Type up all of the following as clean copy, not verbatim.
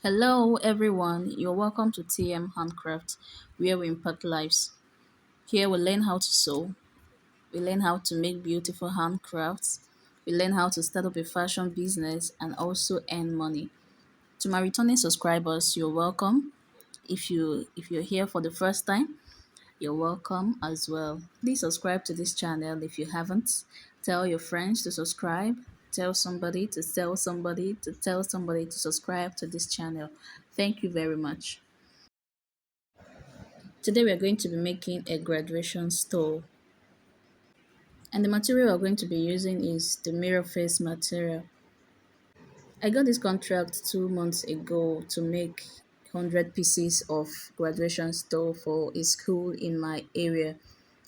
Hello, everyone. You're welcome to TM Handcrafts, where we impact lives. Here, we learn how to sew, we learn how to make beautiful handcrafts, we learn how to start up a fashion business, and also earn money. To my returning subscribers, you're welcome. If you're here for the first time, you're welcome as well. Please subscribe to this channel if you haven't. Tell your friends to subscribe. Tell somebody to tell somebody to tell somebody to subscribe to this channel. Thank you very much. Today we are going to be making a graduation stole, and the material we're going to be using is the mirror face material. I got this contract 2 months ago to make 100 pieces of graduation stole for a school in my area,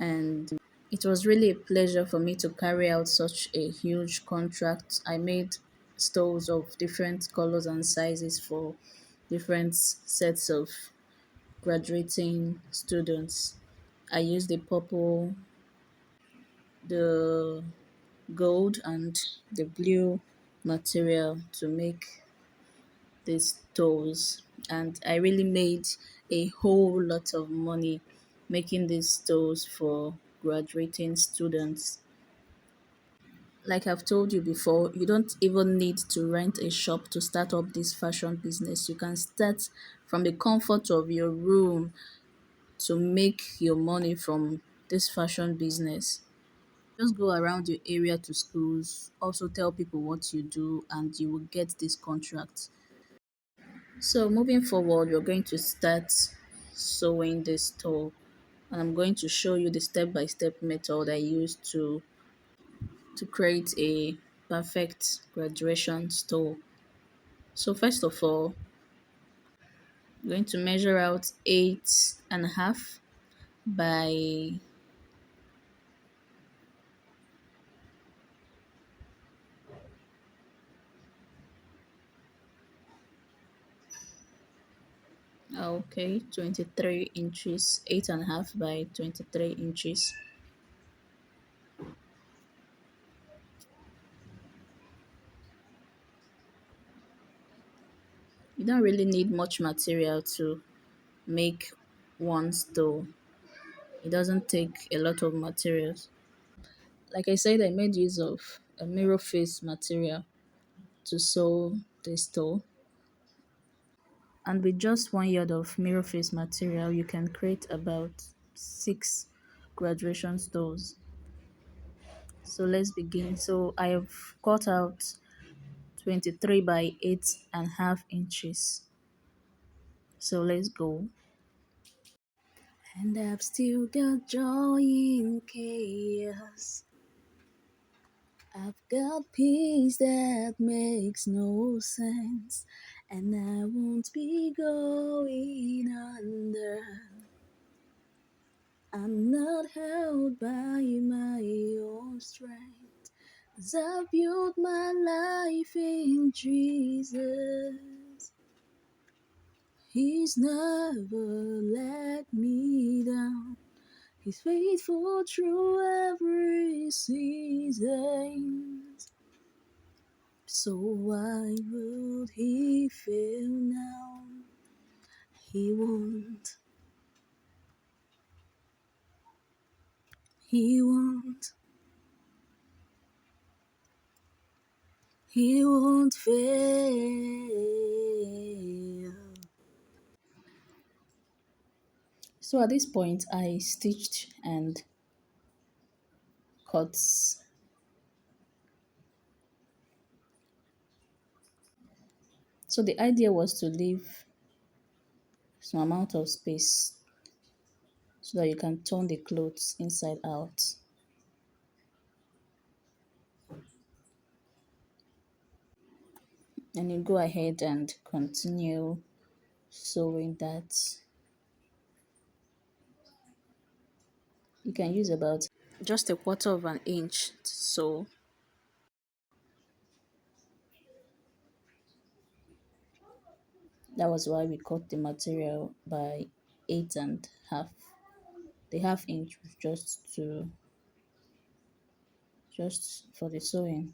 and it was really a pleasure for me to carry out such a huge contract. I made stoles of different colors and sizes for different sets of graduating students. I used the purple, the gold, and the blue material to make these toes. And I really made a whole lot of money making these toes for graduating students. Like I've told you before, you don't even need to rent a shop to start up this fashion business. You can start from the comfort of your room to make your money from this fashion business. Just go around your area to schools, also tell people what you do, and you will get this contract. So, moving forward, we're going to start sewing this toe, and I'm going to show you the step by step method I used to create a perfect graduation stole. So, first of all, I'm going to measure out 8.5 by, okay, 23 inches, 8.5 by 23 inches. You don't really need much material to make one stole. It doesn't take a lot of materials. Like I said, I made use of a mirror face material to sew the stole. And with just 1 yard of mirror face material, you can create about 6 graduation stoles. So let's begin. So I have cut out 23 by 8.5 inches. So let's go. And I've still got joy in chaos. I've got peace that makes no sense, and I won't be going under. I'm not held by my own strength, 'cause I've built my life in Jesus. He's never let me down. He's faithful through every season. So why would he fail now? He won't, he won't, he won't fail. So at this point, I stitched and cut. So the idea was to leave some amount of space so that you can turn the clothes inside out. And you go ahead and continue sewing that. You can use about just a quarter of an inch to sew. That was why we cut the material by 8.5. The half inch was just for the sewing.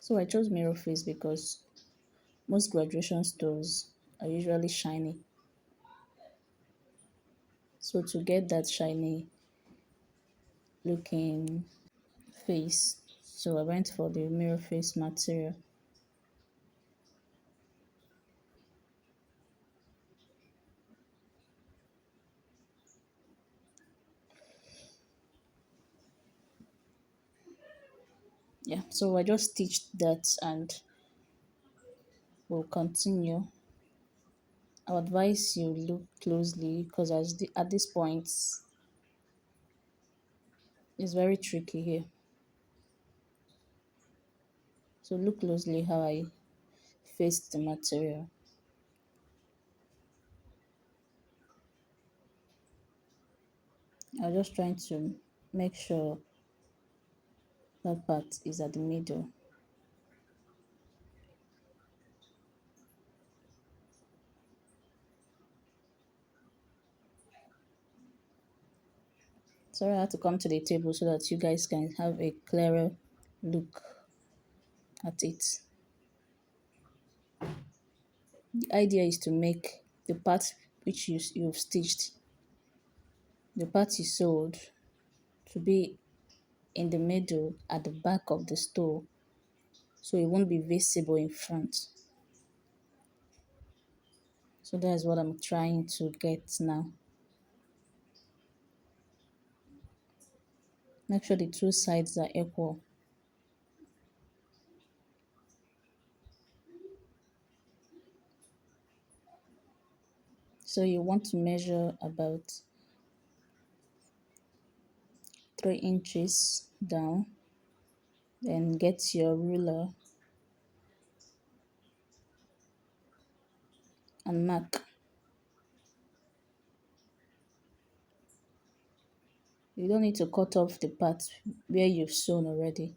So I chose mirror face because most graduation stores are usually shiny. So to get that shiny looking face, so I went for the mirror face material. Yeah, so I just stitched that and we'll continue. I would advise you look closely because at this point it's very tricky here. So look closely how I faced the material. I'm just trying to make sure that part is at the middle. Sorry, I had to come to the table so that you guys can have a clearer look at it. The idea is to make the part which you've stitched, the part you sewed, to be in the middle at the back of the store so it won't be visible in front. So that's what I'm trying to get now. Make sure the two sides are equal. So you want to measure about 3 inches down, then get your ruler and mark. You don't need to cut off the part where you've sewn already.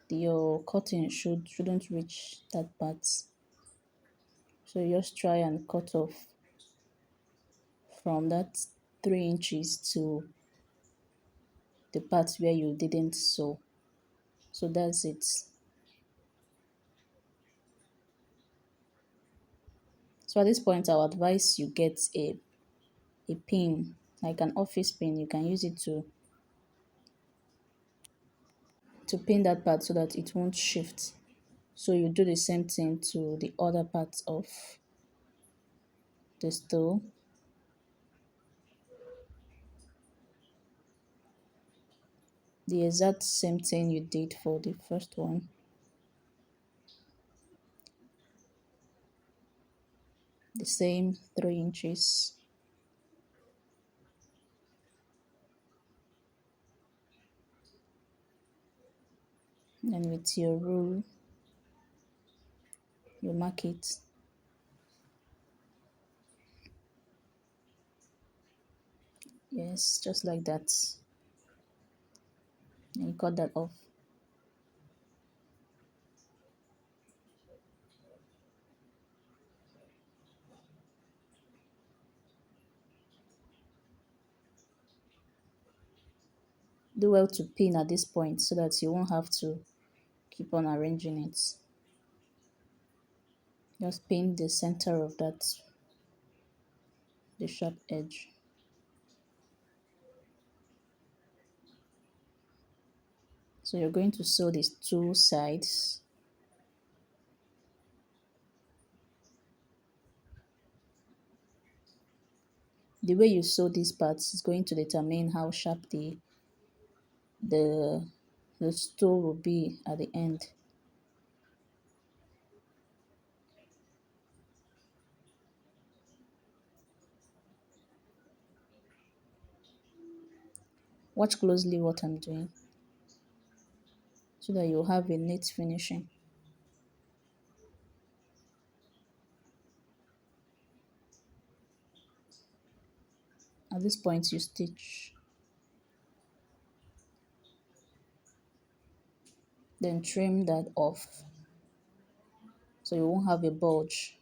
Your cutting shouldn't reach that part. So you just try and cut off from that 3 inches to the part where you didn't sew. So that's it. So at this point, I'll advise you get a pin, like an office pin. You can use it to pin that part so that it won't shift. So you do the same thing to the other parts of the stole. The exact same thing you did for the first one. The same 3 inches. And with your rule, you mark it. Yes, just like that. And you cut that off. Do well to pin at this point so that you won't have to keep on arranging it. Just pin the center of that, the sharp edge. So you're going to sew these two sides. The way you sew these parts is going to determine how sharp the the stole will be at the end. Watch closely what I'm doing so that you'll have a neat finishing. At this point, you stitch, then trim that off so you won't have a bulge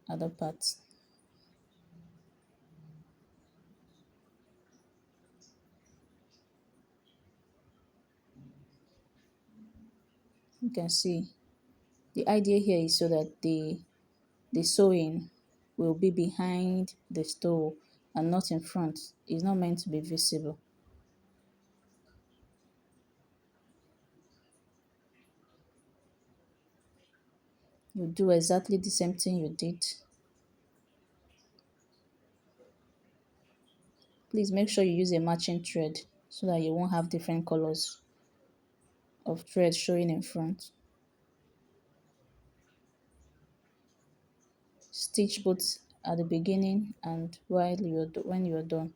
at the part. You can see the idea here is so that the sewing will be behind the stole and not in front. It's not meant to be visible. You do exactly the same thing you did. Please make sure you use a matching thread so that you won't have different colors of thread showing in front. Stitch both at the beginning and when you're done.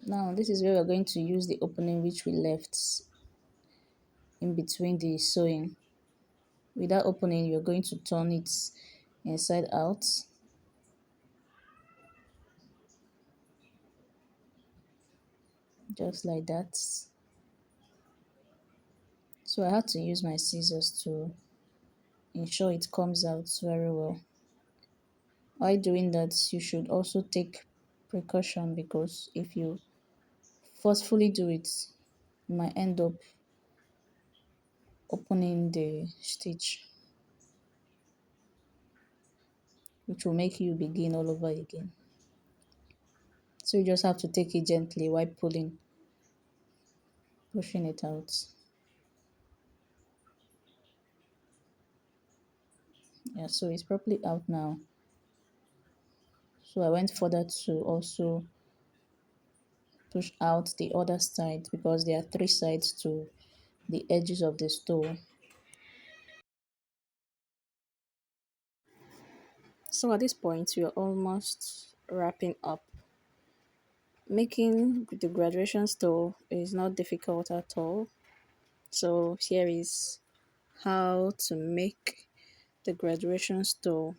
Now this is where we're going to use the opening which we left in between the sewing. With that opening, you're going to turn it inside out, just like that. So I had to use my scissors to ensure it comes out very well. While doing that, you should also take precaution because if you forcefully do it, you might end up opening the stitch, which will make you begin all over again. So you just have to take it gently while pulling, pushing it out. Yeah, so it's properly out now. So I went further to also push out the other side because there are three sides to the edges of the stole. So at this point, we are almost wrapping up. Making the graduation stole is not difficult at all. So here is how to make the graduation stole.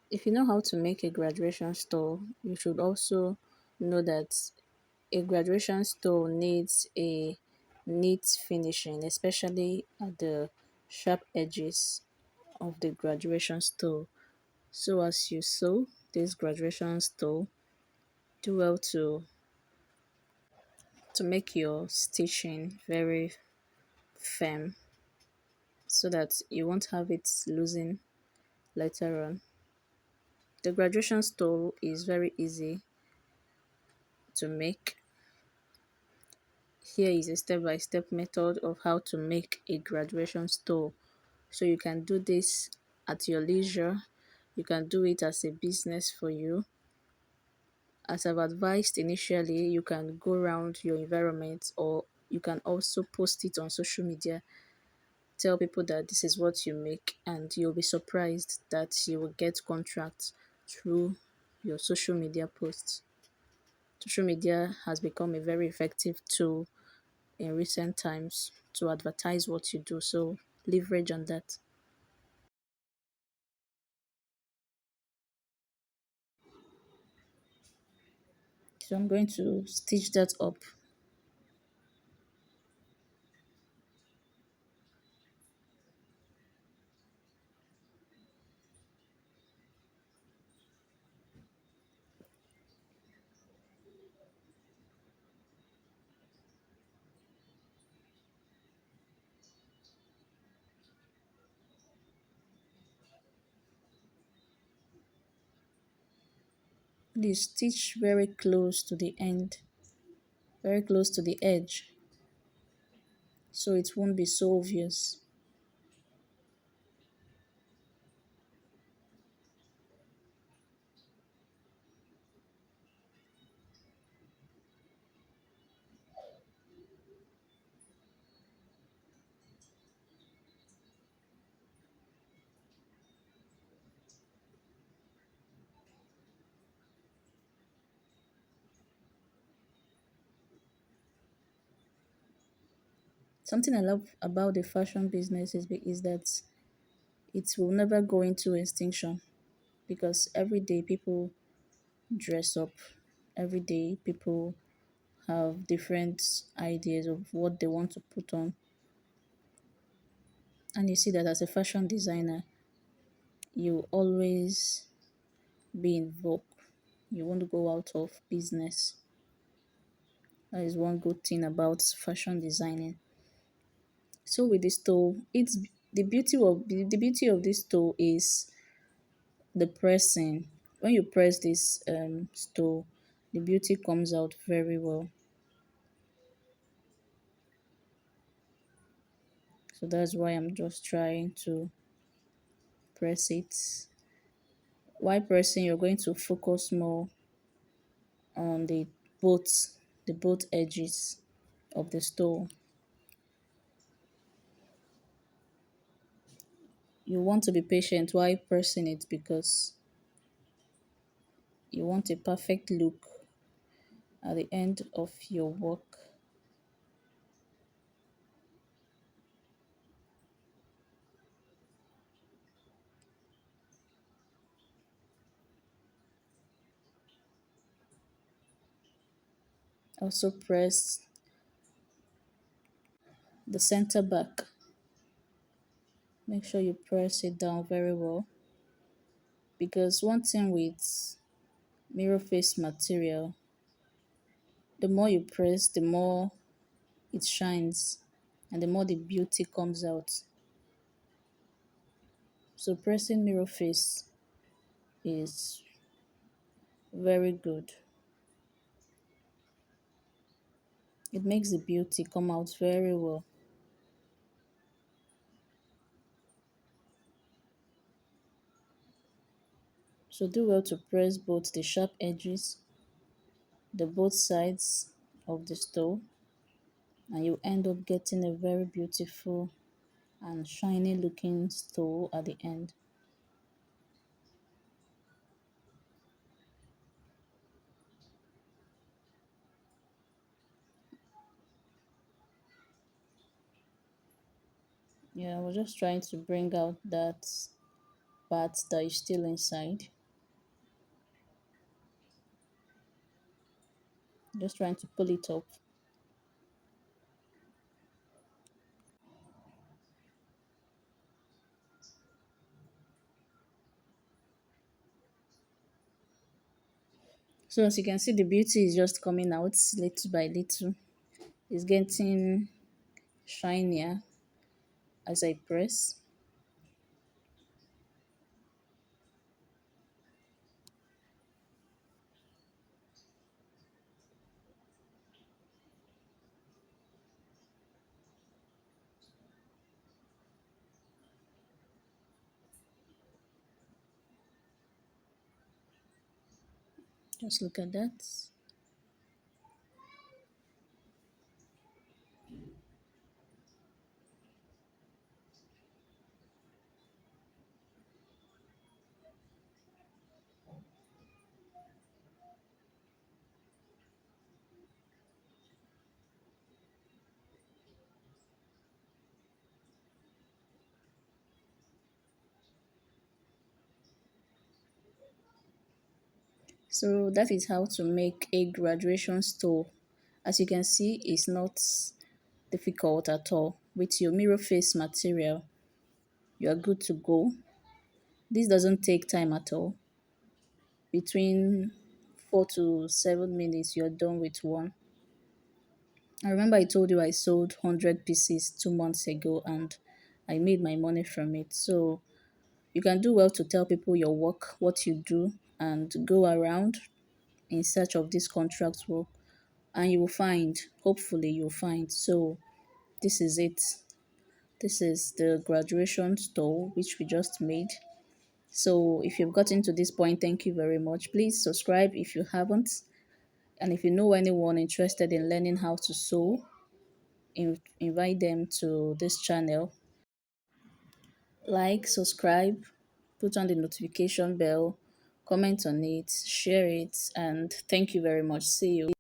If you know how to make a graduation stole, you should also know that a graduation stole needs a neat finishing, especially at the sharp edges of the graduation stole. So as you sew this graduation stole, do well to make your stitching very firm so that you won't have it losing later on. The graduation stole is very easy to make. Here is a step-by-step method of how to make a graduation stole. So you can do this at your leisure. You can do it as a business for you. As I've advised initially, you can go around your environment or you can also post it on social media. Tell people that this is what you make, and you'll be surprised that you will get contracts through your social media posts. Social media has become a very effective tool in recent times to advertise what you do, so leverage on that. So I'm going to stitch that up. Please stitch very close to the end, very close to the edge, so it won't be so obvious. Something I love about the fashion business is that it will never go into extinction because every day people dress up. Every day people have different ideas of what they want to put on. And you see that as a fashion designer, you always be in vogue. You won't go out of business. That is one good thing about fashion designing. So with this tool, it's the beauty of this tool is the pressing. When you press this stole, the beauty comes out very well. So that's why I'm just trying to press it. While pressing, you're going to focus more on both the both edges of the stole. You want to be patient while pressing it because you want a perfect look at the end of your work. Also press the center back. Make sure you press it down very well because one thing with mirror face material, the more you press, the more it shines and the more the beauty comes out. So pressing mirror face is very good. It makes the beauty come out very well. So do well to press both the sharp edges, the both sides of the stole, and you end up getting a very beautiful and shiny looking stole at the end. Yeah, I was just trying to bring out that part that is still inside. Just trying to pull it up. So as you can see, the beauty is just coming out little by little. It's getting shinier as I press. Just look at that. So that is how to make a graduation stole. As you can see, it's not difficult at all. With your mirror face material, you are good to go. This doesn't take time at all. Between 4 to 7 minutes, you're done with one. I remember I told you I sold 100 pieces 2 months ago and I made my money from it. So you can do well to tell people your work, what you do, and go around in search of this contract work. And you will find, hopefully, you'll find. So this is it. This is the graduation stole which we just made. So if you've gotten to this point, thank you very much. Please subscribe if you haven't. And if you know anyone interested in learning how to sew, invite them to this channel. Like, subscribe, put on the notification bell, comment on it, share it, and thank you very much. See you.